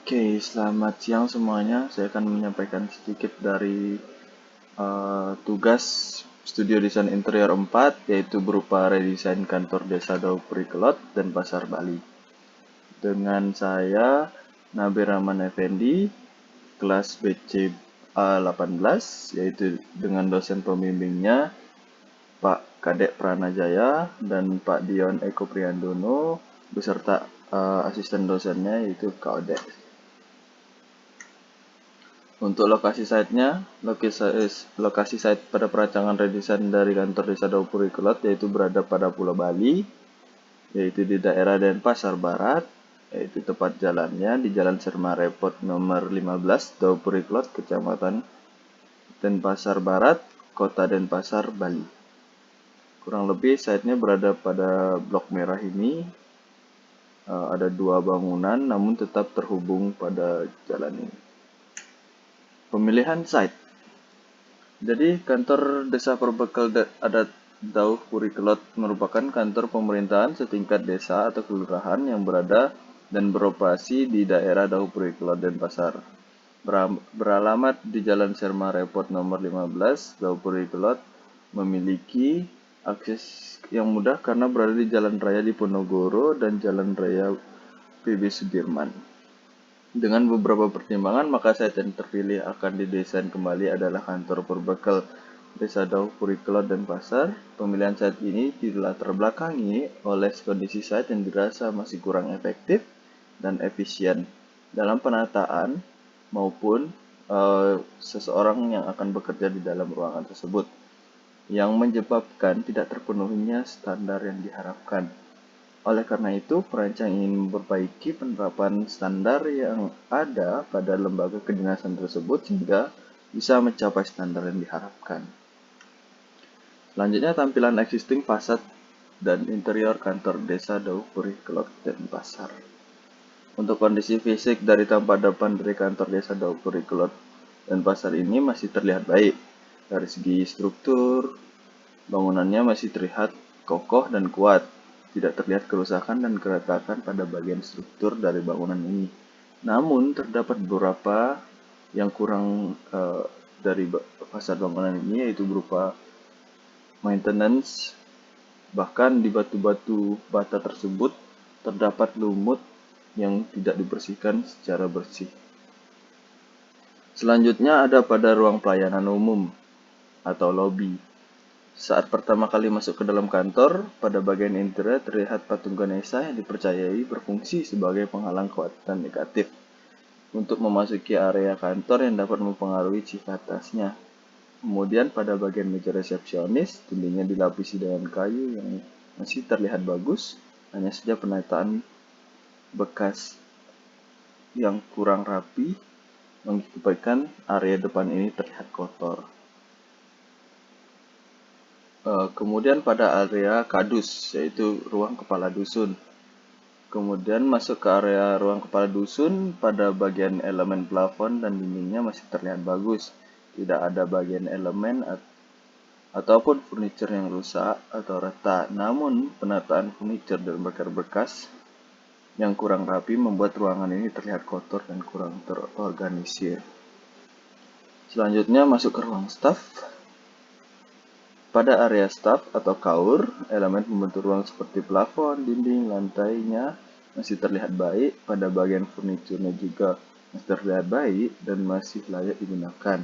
Oke, selamat siang semuanya. Saya akan menyampaikan sedikit dari tugas Studio Desain Interior 4, yaitu berupa redesain kantor Desa Daupurikelot dan Pasar Bali. Dengan saya, Nabi Rahman Effendi, kelas BC 18, yaitu dengan dosen pembimbingnya Pak Kadek Pranajaya dan Pak Dion Eko Priandono, beserta asisten dosennya yaitu Kak Odek. Untuk lokasi site-nya, lokasi site pada perancangan redesain dari kantor Desa Daupurikelot yaitu berada pada Pulau Bali, yaitu di daerah Denpasar Barat, yaitu tepat jalannya di Jalan Sermarepot nomor 15 Daupurikelot, Kecamatan Denpasar Barat, Kota Denpasar, Bali. Kurang lebih site-nya berada pada blok merah ini. Ada dua bangunan namun tetap terhubung pada jalan ini. Pemilihan site. Jadi kantor Desa Perbekal Adat Daupurikelot merupakan kantor pemerintahan setingkat desa atau kelurahan yang berada dan beroperasi di daerah Daupurikelot Denpasar. Beralamat di Jalan Sermarepot nomor 15 Daupurikelot, memiliki akses yang mudah karena berada di Jalan Raya Diponegoro dan Jalan Raya PB Sudirman. Dengan beberapa pertimbangan, maka site yang terpilih akan didesain kembali adalah kantor perbekal Desa Daupurikelot Denpasar. Pemilihan site ini dilatar belakangi oleh kondisi site yang dirasa masih kurang efektif dan efisien dalam penataan maupun seseorang yang akan bekerja di dalam ruangan tersebut, yang menyebabkan tidak terpenuhinya standar yang diharapkan. Oleh karena itu, perancang ingin memperbaiki penerapan standar yang ada pada lembaga kedinasan tersebut sehingga bisa mencapai standar yang diharapkan. Selanjutnya, tampilan existing fasad dan interior kantor Desa Daupurikelot Denpasar. Untuk kondisi fisik dari tampak depan dari kantor Desa Daupurikelot Denpasar ini masih terlihat baik. Dari segi struktur, bangunannya masih terlihat kokoh dan kuat. Tidak terlihat kerusakan dan keretakan pada bagian struktur dari bangunan ini. Namun, terdapat beberapa yang kurang dari fasad bangunan ini, yaitu berupa maintenance. Bahkan di batu-batu bata tersebut terdapat lumut yang tidak dibersihkan secara bersih. Selanjutnya ada pada ruang pelayanan umum atau lobby. Saat pertama kali masuk ke dalam kantor, pada bagian interior terlihat patung Ganesha yang dipercayai berfungsi sebagai penghalang kekuatan negatif untuk memasuki area kantor yang dapat mempengaruhi ciri atasnya. Kemudian pada bagian meja resepsionis, dindingnya dilapisi dengan kayu yang masih terlihat bagus, hanya saja penataan bekas yang kurang rapi mengakibatkan area depan ini terlihat kotor. Kemudian pada area kadus, yaitu ruang kepala dusun. Kemudian masuk ke area ruang kepala dusun, pada bagian elemen plafon dan dindingnya masih terlihat bagus. Tidak ada bagian elemen ataupun furniture yang rusak atau retak. Namun, penataan furniture dan bekas yang kurang rapi membuat ruangan ini terlihat kotor dan kurang terorganisir. Selanjutnya masuk ke ruang staff. Pada area staff atau kaur, elemen pembentuk ruang seperti plafon, dinding, lantainya masih terlihat baik. Pada bagian furniturnya juga masih terlihat baik dan masih layak digunakan.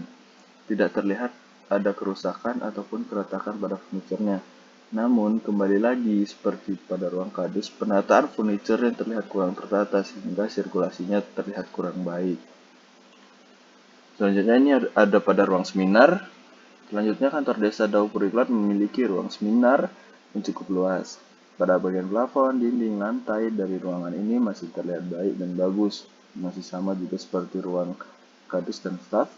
Tidak terlihat ada kerusakan ataupun keretakan pada furniturnya. Namun, kembali lagi seperti pada ruang kadus, penataan furnitur yang terlihat kurang tertata sehingga sirkulasinya terlihat kurang baik. Selanjutnya ini ada pada ruang seminar. Selanjutnya, kantor Desa Daupurikelot memiliki ruang seminar yang cukup luas. Pada bagian plafon, dinding, lantai dari ruangan ini masih terlihat baik dan bagus. Masih sama juga seperti ruang kadus dan staf.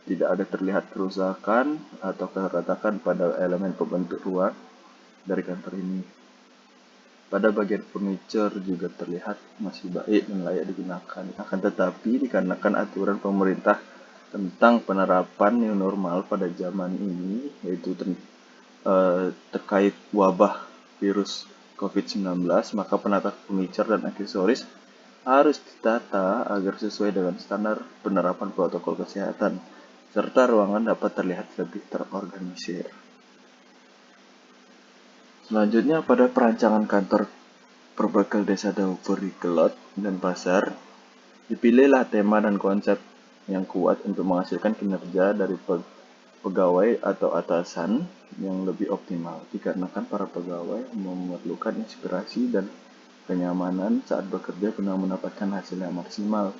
Tidak ada terlihat kerusakan atau keretakan pada elemen pembentuk ruang dari kantor ini. Pada bagian furniture juga terlihat masih baik dan layak digunakan. Akan tetapi, dikarenakan aturan pemerintah tentang penerapan new normal pada zaman ini, yaitu terkait wabah virus COVID-19, maka penata furniture dan aksesoris harus ditata agar sesuai dengan standar penerapan protokol kesehatan, serta ruangan dapat terlihat lebih terorganisir. Selanjutnya, pada perancangan kantor Perbekal Desa Daupuri Kelot dan Pasar, dipilihlah tema dan konsep yang kuat untuk menghasilkan kinerja dari pegawai atau atasan yang lebih optimal, dikarenakan para pegawai memerlukan inspirasi dan kenyamanan saat bekerja guna mendapatkan hasil yang maksimal.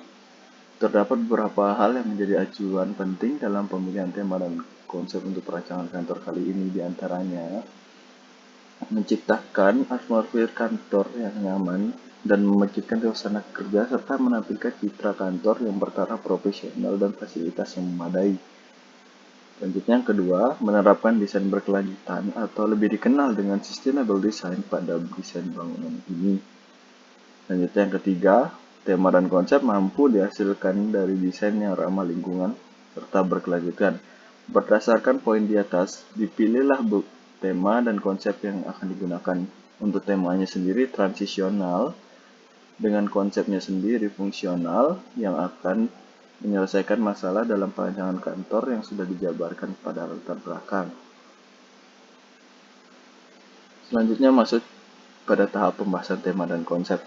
Terdapat beberapa hal yang menjadi acuan penting dalam pemilihan tema dan konsep untuk perancangan kantor kali ini, diantaranya menciptakan atmosfer kantor yang nyaman dan memecahkan suasana kerja serta menampilkan citra kantor yang bertaraf profesional dan fasilitas yang memadai. Selanjutnya yang kedua, menerapkan desain berkelanjutan atau lebih dikenal dengan sustainable design pada desain bangunan ini. Selanjutnya yang ketiga, tema dan konsep mampu dihasilkan dari desain yang ramah lingkungan serta berkelanjutan. Berdasarkan poin di atas, dipilihlah tema dan konsep yang akan digunakan. Untuk temanya sendiri transisional, dengan konsepnya sendiri fungsional yang akan menyelesaikan masalah dalam perancangan kantor yang sudah dijabarkan pada latar belakang. Selanjutnya masuk pada tahap pembahasan tema dan konsep.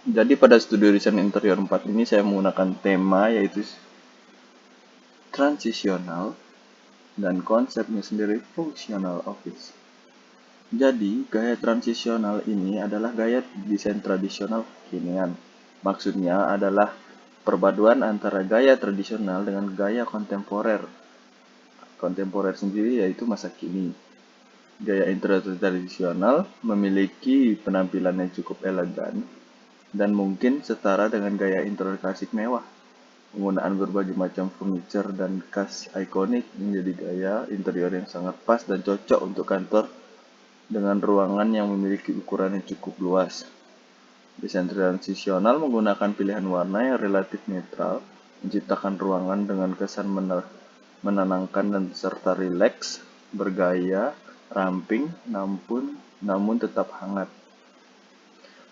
Jadi pada studi desain interior 4 ini saya menggunakan tema yaitu transisional dan konsepnya sendiri functional office. Jadi, gaya transisional ini adalah gaya desain tradisional kekinian. Maksudnya adalah perpaduan antara gaya tradisional dengan gaya kontemporer. Kontemporer sendiri yaitu masa kini. Gaya interior tradisional memiliki penampilan yang cukup elegan dan mungkin setara dengan gaya interior klasik mewah. Penggunaan berbagai macam furniture dan khas ikonik menjadi gaya interior yang sangat pas dan cocok untuk kantor dengan ruangan yang memiliki ukuran yang cukup luas. Desain transisional menggunakan pilihan warna yang relatif netral, menciptakan ruangan dengan kesan menenangkan dan serta rileks, bergaya, ramping, namun tetap hangat.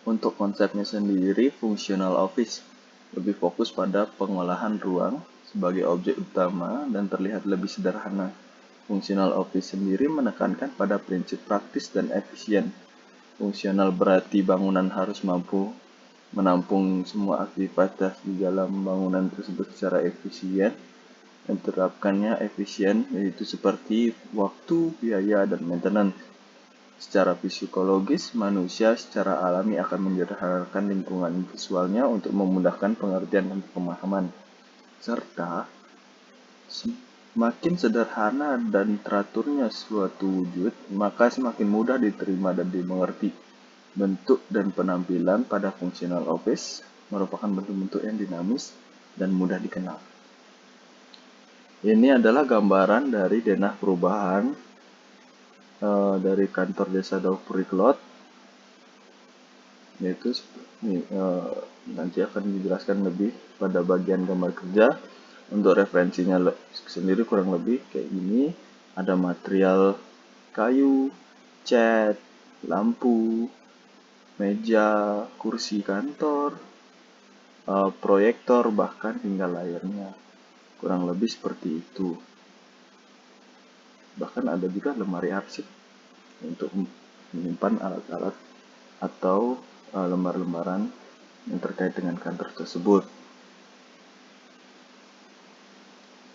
Untuk konsepnya sendiri, functional office lebih fokus pada pengolahan ruang sebagai objek utama dan terlihat lebih sederhana. Functional office sendiri menekankan pada prinsip praktis dan efisien. Fungsional berarti bangunan harus mampu menampung semua aktivitas di dalam bangunan tersebut secara efisien. Yang diterapkannya efisien yaitu seperti waktu, biaya, dan maintenance. Secara psikologis, manusia secara alami akan menyederhanakan lingkungan visualnya untuk memudahkan pengertian dan pemahaman. Serta semakin sederhana dan teraturnya suatu wujud, maka semakin mudah diterima dan dimengerti. Bentuk dan penampilan pada functional office merupakan bentuk-bentuk yang dinamis dan mudah dikenal. Ini adalah gambaran dari denah perubahan dari kantor desa Daupuri Kelot, yaitu nanti akan dijelaskan lebih pada bagian gambar kerja. Untuk referensinya sendiri kurang lebih kayak gini, ada material kayu, cat, lampu, meja, kursi kantor, proyektor, bahkan hingga layarnya. Kurang lebih seperti itu. Bahkan ada juga lemari arsip untuk menyimpan alat-alat atau lembar-lembaran yang terkait dengan kantor tersebut.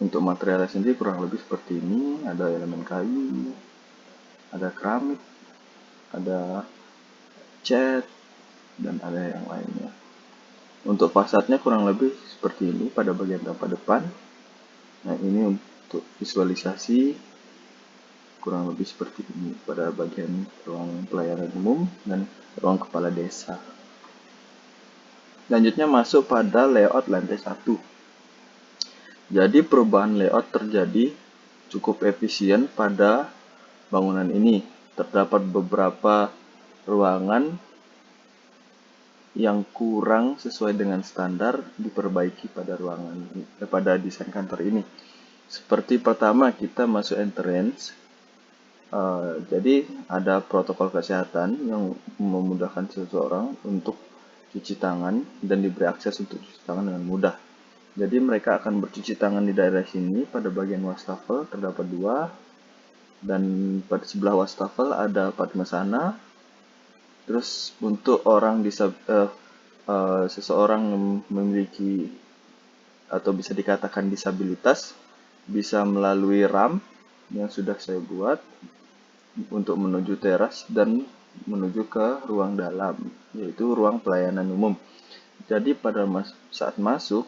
Untuk materialnya sendiri kurang lebih seperti ini, ada elemen kayu, ada keramik, ada cat, dan ada yang lainnya. Untuk fasadnya kurang lebih seperti ini pada bagian tampak depan. Nah, ini untuk visualisasi kurang lebih seperti ini pada bagian ruang pelayanan umum dan ruang kepala desa. Selanjutnya masuk pada layout lantai 1. Jadi perubahan layout terjadi cukup efisien pada bangunan ini. Terdapat beberapa ruangan yang kurang sesuai dengan standar diperbaiki pada pada desain kantor ini. Seperti pertama kita masuk entrance. Jadi ada protokol kesehatan yang memudahkan seseorang untuk cuci tangan dan diberi akses untuk cuci tangan dengan mudah. Jadi mereka akan bercuci tangan di daerah sini. Pada bagian wastafel terdapat 2, dan pada sebelah wastafel ada padmasana. Terus untuk seseorang yang memiliki atau bisa dikatakan disabilitas bisa melalui ramp yang sudah saya buat untuk menuju teras dan menuju ke ruang dalam, yaitu ruang pelayanan umum. Jadi pada saat masuk,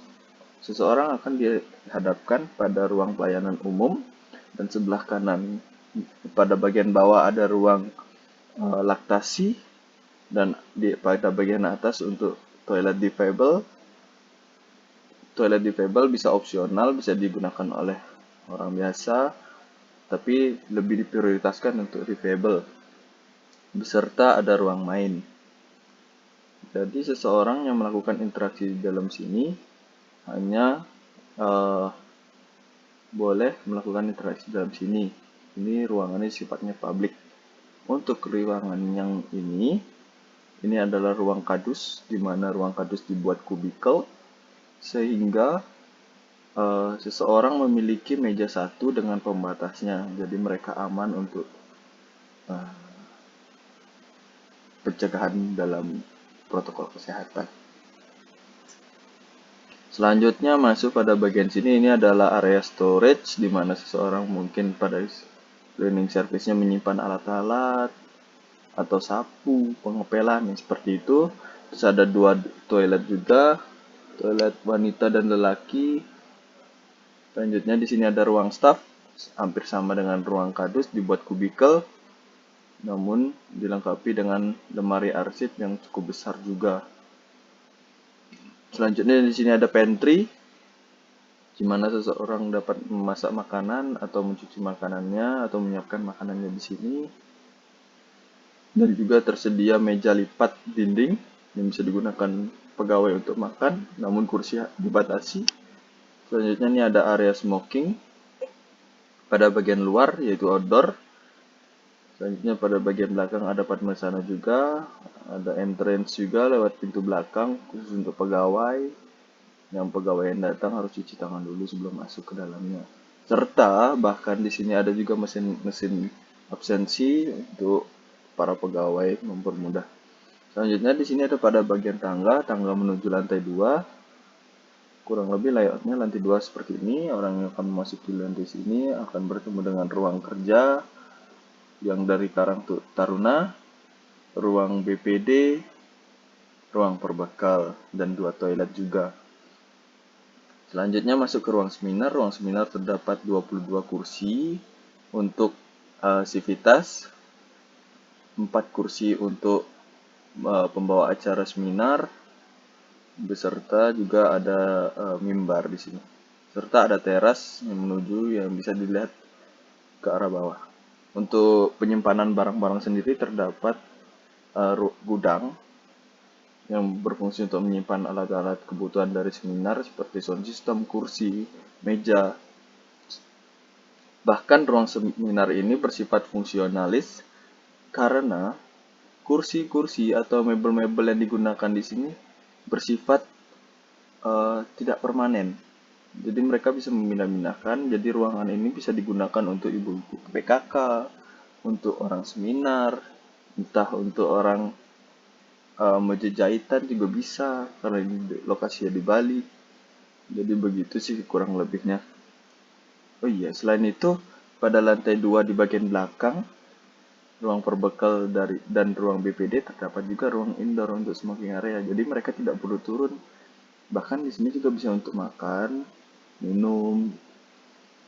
seseorang akan dihadapkan pada ruang pelayanan umum, dan sebelah kanan pada bagian bawah ada ruang laktasi, dan pada bagian atas untuk toilet difabel. Toilet difabel bisa opsional, bisa digunakan oleh orang biasa, tapi lebih diprioritaskan untuk difabel. Beserta ada ruang main. Jadi seseorang yang melakukan interaksi di dalam sini hanya boleh melakukan interaksi dalam sini. Ini ruangannya sifatnya publik. Untuk ruangan yang ini adalah ruang kadus, di mana ruang kadus dibuat kubikel sehingga seseorang memiliki meja satu dengan pembatasnya. Jadi mereka aman untuk pencegahan dalam protokol kesehatan. Selanjutnya masuk pada bagian sini, ini adalah area storage di mana seseorang mungkin pada cleaning service-nya menyimpan alat-alat atau sapu, pengepelan seperti itu. Terus ada 2 toilet juga, toilet wanita dan lelaki. Selanjutnya di sini ada ruang staff, hampir sama dengan ruang kadus, dibuat kubikel, namun dilengkapi dengan lemari arsip yang cukup besar juga. Selanjutnya di sini ada pantry, di mana seseorang dapat memasak makanan atau mencuci makanannya atau menyiapkan makanannya di sini. Dan juga tersedia meja lipat dinding yang bisa digunakan pegawai untuk makan, namun kursi dibatasi. Selanjutnya ini ada area smoking pada bagian luar, yaitu outdoor. Selanjutnya pada bagian belakang ada padmasana juga, ada entrance juga lewat pintu belakang khusus untuk pegawai. Yang pegawai yang datang harus cuci tangan dulu sebelum masuk ke dalamnya. Serta bahkan di sini ada juga mesin absensi untuk para pegawai mempermudah. Selanjutnya di sini ada pada bagian tangga menuju lantai 2. Kurang lebih layoutnya lantai 2 seperti ini. Orang yang akan memasuki lantai sini akan bertemu dengan ruang kerja yang dari Karang Taruna, ruang BPD, ruang perbekal, dan 2 toilet juga. Selanjutnya masuk ke ruang seminar. Ruang seminar terdapat 22 kursi untuk sivitas, 4 kursi untuk pembawa acara seminar, beserta juga ada mimbar di sini. Serta ada teras yang menuju yang bisa dilihat ke arah bawah. Untuk penyimpanan barang-barang sendiri terdapat gudang yang berfungsi untuk menyimpan alat-alat kebutuhan dari seminar seperti sound system, kursi, meja. Bahkan ruang seminar ini bersifat fungsionalis karena kursi-kursi atau mebel-mebel yang digunakan di sini bersifat tidak permanen. Jadi mereka bisa memindah-mindahkan. Jadi ruangan ini bisa digunakan untuk ibu-ibu PKK, untuk orang seminar, entah untuk orang meja jahitan juga bisa, karena ini lokasinya di Bali. Jadi begitu sih kurang lebihnya. Oh iya, selain itu pada lantai 2 di bagian belakang ruang perbekal dan ruang BPD terdapat juga ruang indoor untuk smoking area. Jadi mereka tidak perlu turun. Bahkan di sini juga bisa untuk makan, minum,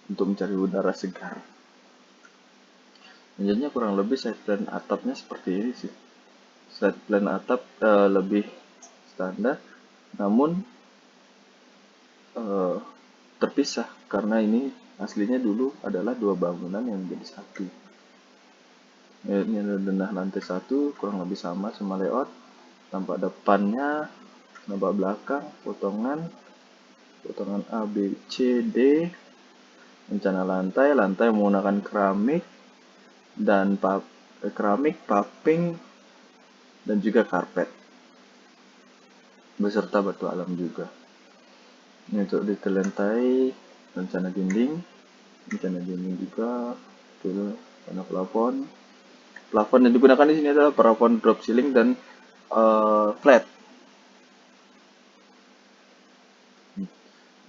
untuk mencari udara segar. Selanjutnya kurang lebih side plan atapnya seperti ini sih. Side plan atap lebih standar, namun terpisah karena ini aslinya dulu adalah 2 bangunan yang menjadi satu. Ini adalah lantai 1, kurang lebih sama layout. Tampak depannya, nampak belakang, potongan A, B, C, D, rencana lantai menggunakan keramik dan keramik, paving, dan juga karpet. beserta batu alam juga. Ini untuk detail lantai, rencana dinding juga, rencana plafon. Plafon yang digunakan di sini adalah plafon drop ceiling dan flat.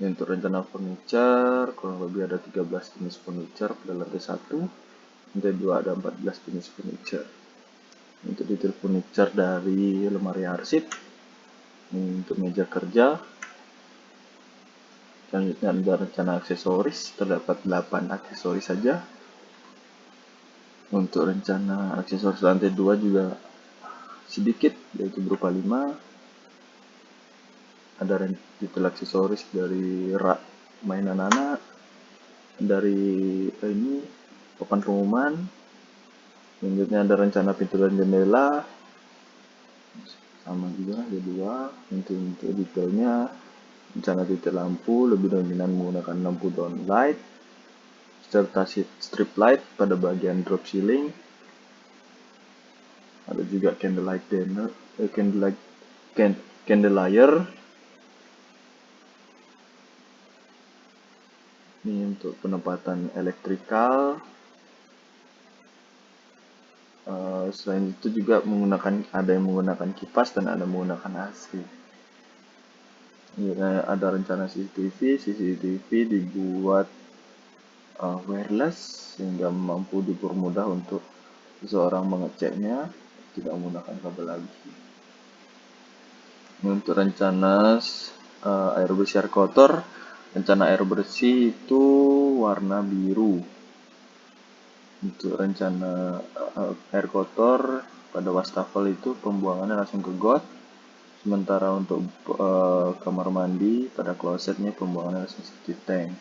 Ini untuk rencana furniture, kurang lebih ada 13 jenis furniture pada lantai 1, lantai 2 ada 14 jenis furniture. Untuk detail furniture dari lemari arsip, ini untuk meja kerja. Selanjutnya ada rencana aksesoris, terdapat 8 aksesoris saja. Untuk rencana aksesoris lantai 2 juga sedikit, yaitu berupa 5. Ada detail aksesoris dari rak mainan anak, dari ini papan pengumuman. Selanjutnya ada rencana pintu dan jendela, sama juga ada 2. Untuk detailnya, rencana detail lampu lebih dominan menggunakan lampu downlight serta strip light pada bagian drop ceiling. Ada juga candelier. Ini untuk penempatan elektrikal. Selain itu juga ada yang menggunakan kipas dan ada yang menggunakan AC. Ini ada rencana CCTV dibuat wireless sehingga mampu dipermudah untuk seseorang mengeceknya, tidak menggunakan kabel lagi. Untuk rencana air bersih air kotor, rencana air bersih itu warna biru. Untuk rencana air kotor pada wastafel itu pembuangannya langsung ke got. Sementara untuk kamar mandi pada klosetnya pembuangannya langsung septic tank.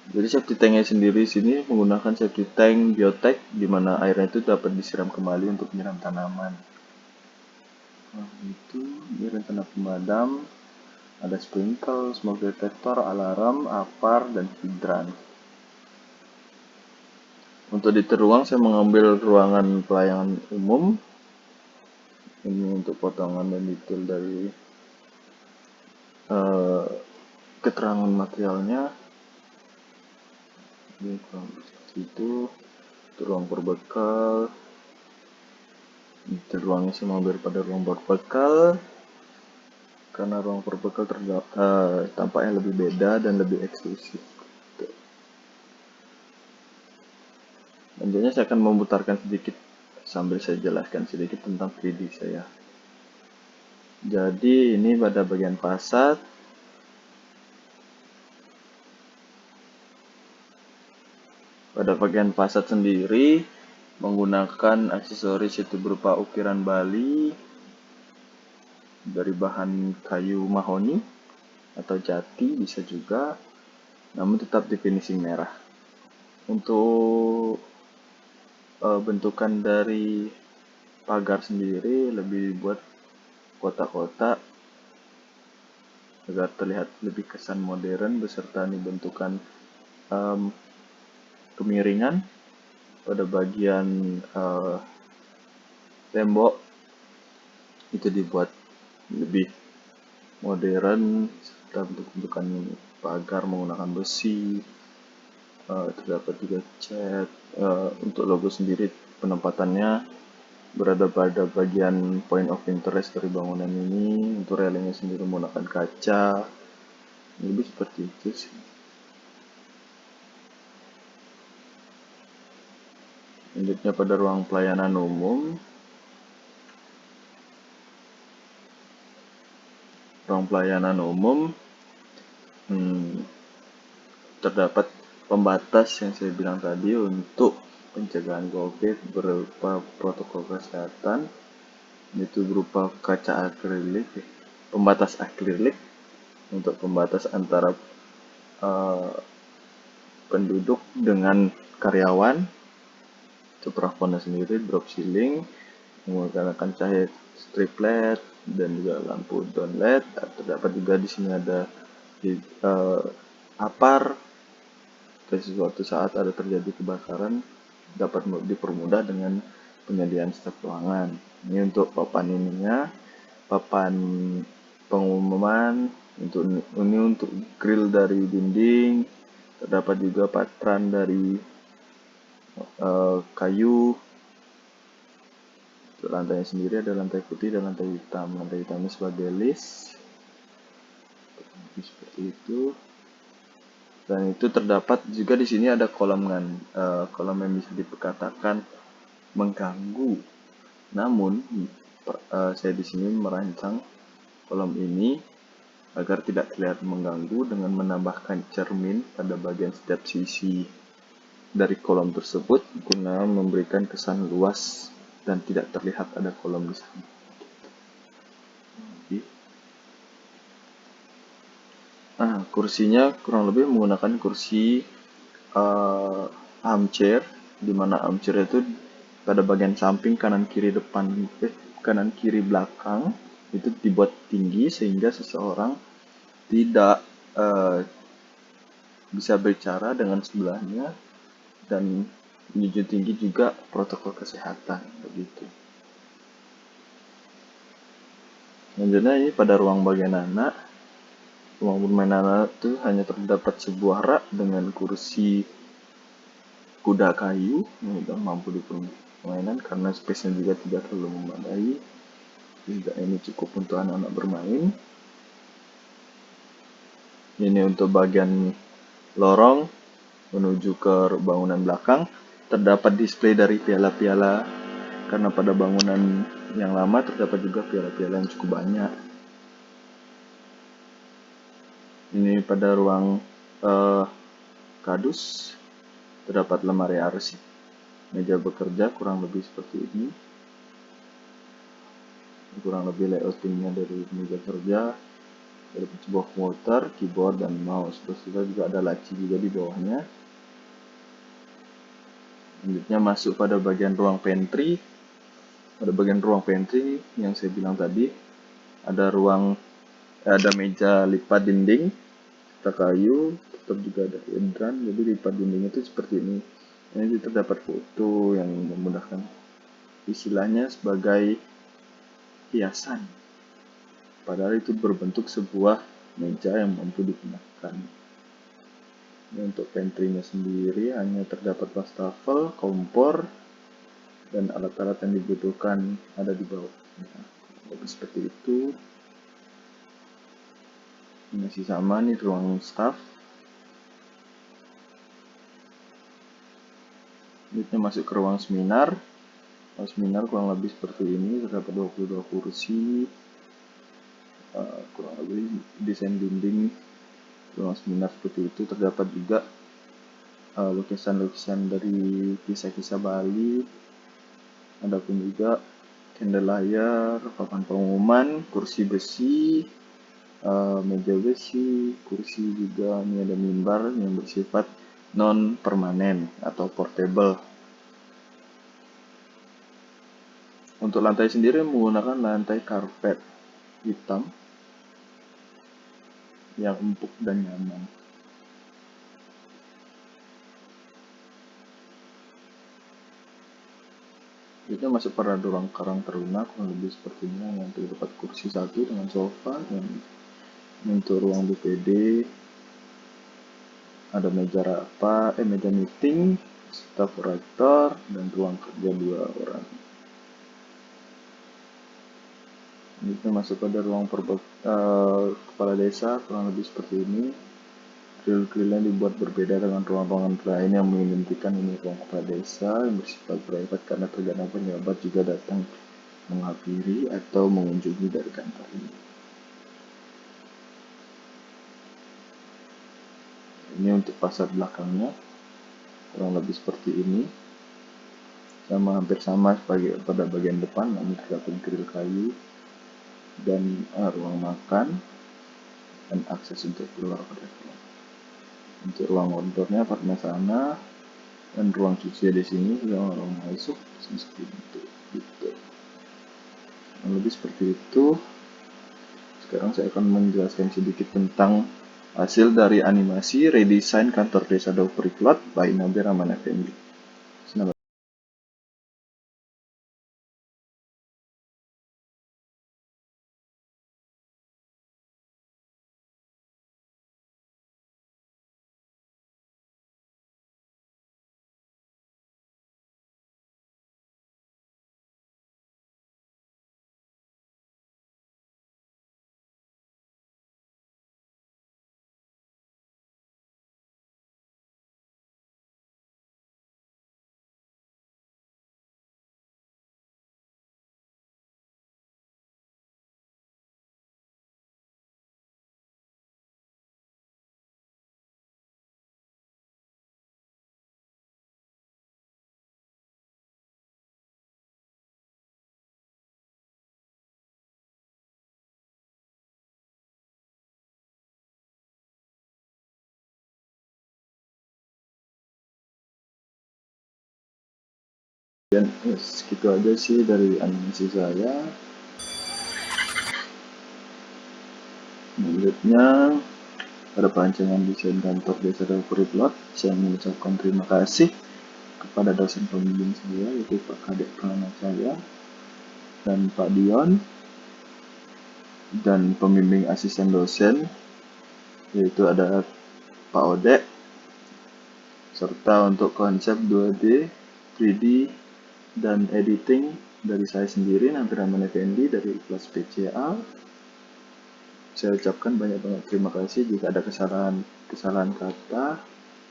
Jadi septic tanknya sendiri sini menggunakan septic tank biotek, di mana airnya itu dapat disiram kembali untuk menyiram tanaman. Nah, itu di rencana pemadam ada sprinkle, smoke detector, alarm, apar, dan hidrant. Untuk detail ruang saya mengambil ruangan pelayanan umum. Ini untuk potongan dan detail dari keterangan materialnya. Ini itu ruang berbekal. Detail ruangnya saya mengambil pada ruang berbekal karena ruang berbekal tampaknya lebih beda dan lebih eksklusif. Selanjutnya saya akan memutarkan sedikit sambil saya jelaskan sedikit tentang 3D saya. Jadi ini pada bagian fasad. Pada bagian fasad sendiri menggunakan aksesoris itu berupa ukiran Bali dari bahan kayu mahoni atau jati bisa juga, namun tetap di finishing merah. Untuk bentukan dari pagar sendiri lebih buat kotak-kotak agar terlihat lebih kesan modern, beserta nih bentukan kemiringan pada bagian tembok itu dibuat lebih modern, serta bentukan pagar menggunakan besi. Terdapat juga cat. Untuk logo sendiri penempatannya berada pada bagian point of interest dari bangunan ini. Untuk railingnya sendiri menggunakan kaca. Lebih seperti itu sih. Selanjutnya pada ruang pelayanan umum. Ruang pelayanan umum terdapat pembatas yang saya bilang tadi untuk pencegahan COVID berupa protokol kesehatan, yaitu berupa kaca akrilik, pembatas akrilik untuk pembatas antara penduduk dengan karyawan. Itu plafonnya sendiri drop ceiling menggunakan cahaya strip LED dan juga lampu down LED. Terdapat juga di sini ada apar. Suatu saat ada terjadi kebakaran dapat dipermudah dengan penyediaan staf ruangan. Ini untuk papan pengumuman. Ini untuk grill dari dinding. Terdapat juga patran dari kayu. Untuk lantainya sendiri ada lantai putih dan lantai hitam. Lantai hitamnya sebagai list. Seperti itu. Dan itu terdapat juga di sini ada kolam yang bisa dikatakan mengganggu. Namun saya di sini merancang kolam ini agar tidak terlihat mengganggu dengan menambahkan cermin pada bagian setiap sisi dari kolam tersebut guna memberikan kesan luas dan tidak terlihat ada kolam di sana. Nah, kursinya kurang lebih menggunakan kursi armchair, di mana armchair itu pada bagian samping kanan kiri kanan kiri belakang itu dibuat tinggi sehingga seseorang tidak bisa bicara dengan sebelahnya, dan menjunjung tinggi juga protokol kesehatan begitu. Selanjutnya ini pada ruang bagian anak. Ruang bermain anak itu hanya terdapat sebuah rak dengan kursi kuda kayu yang sudah mampu dipermainan karena space-nya juga tidak terlalu memadai. Juga ini cukup untuk anak-anak bermain. Ini untuk bagian lorong menuju ke bangunan belakang. Terdapat display dari piala-piala karena pada bangunan yang lama terdapat juga piala-piala yang cukup banyak. Ini pada ruang kadus terdapat lemari arsip, meja bekerja kurang lebih seperti ini. Kurang lebih layoutingnya dari meja kerja. Ada sebuah komputer, keyboard, dan mouse. Terus juga ada laci juga di bawahnya. Selanjutnya masuk pada bagian ruang pantry. Pada bagian ruang pantry yang saya bilang tadi ada meja lipat dinding, kayu, tetap juga ada hidran. Jadi lipat dinding itu seperti ini. Ini terdapat foto yang memudahkan, istilahnya sebagai hiasan. Padahal itu berbentuk sebuah meja yang mampu digunakan. Untuk pantry-nya sendiri hanya terdapat wastafel, kompor, dan alat-alat yang dibutuhkan ada di bawah. Jadi seperti itu. Ini masih sama nih ruang staff. Ini masuk ke ruang seminar. Ruang seminar kurang lebih seperti ini. Terdapat 22 kursi. Kurang lebih desain dinding ruang seminar seperti itu. Terdapat juga lukisan-lukisan dari kisah-kisah Bali. Adapun juga candlelight, papan pengumuman, kursi besi, meja besi, kursi juga. Ini ada mimbar yang bersifat non permanen atau portable. Untuk lantai sendiri menggunakan lantai karpet hitam yang empuk dan nyaman. Itu masuk pada ruang karang taruna kurang lebih sepertinya, yang terdapat kursi satu dengan sofa. Dan untuk ruang BPD ada meja meeting, staff rektor, dan ruang kerja 2 orang. Ini kita masuk pada ruang kepala desa kurang lebih seperti ini. Grill-grillnya dibuat berbeda dengan ruang-ruangan lain yang mengidentikan ini ruang kepala desa yang bersifat private karena terkadang pejabat juga datang menghampiri atau mengunjungi dari kantor ini. Ini untuk fasad belakangnya kurang lebih seperti ini, hampir sama sebagai pada bagian depan, namun terdapat grill kayu dan ruang makan dan akses untuk keluar ke dalam. Untuk ruang outdoornya apartemen sana, dan ruang cuci di sini, ruang masuk seperti itu. Gitu. Lebih seperti itu. Sekarang saya akan menjelaskan sedikit tentang hasil dari animasi redesign kantor desa Daupuriklat by Nabi Rahman Effendi. Dan segitu aja sih dari animasi saya. Selanjutnya pada perancangan desain kantor Desa Dapuriklot, saya mengucapkan terima kasih kepada dosen pembimbing saya, yaitu Pak Kadek Pranacaya dan Pak Dion, dan pembimbing asisten dosen, yaitu ada Pak Odek, serta untuk konsep 2D, 3D, dan editing dari saya sendiri, Nabi Rahman Effendi dari kelas PCA. Saya ucapkan banyak banget terima kasih. Jika ada kesalahan kata,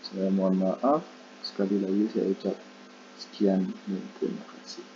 saya mohon maaf. Sekali lagi saya ucap sekian, terima kasih.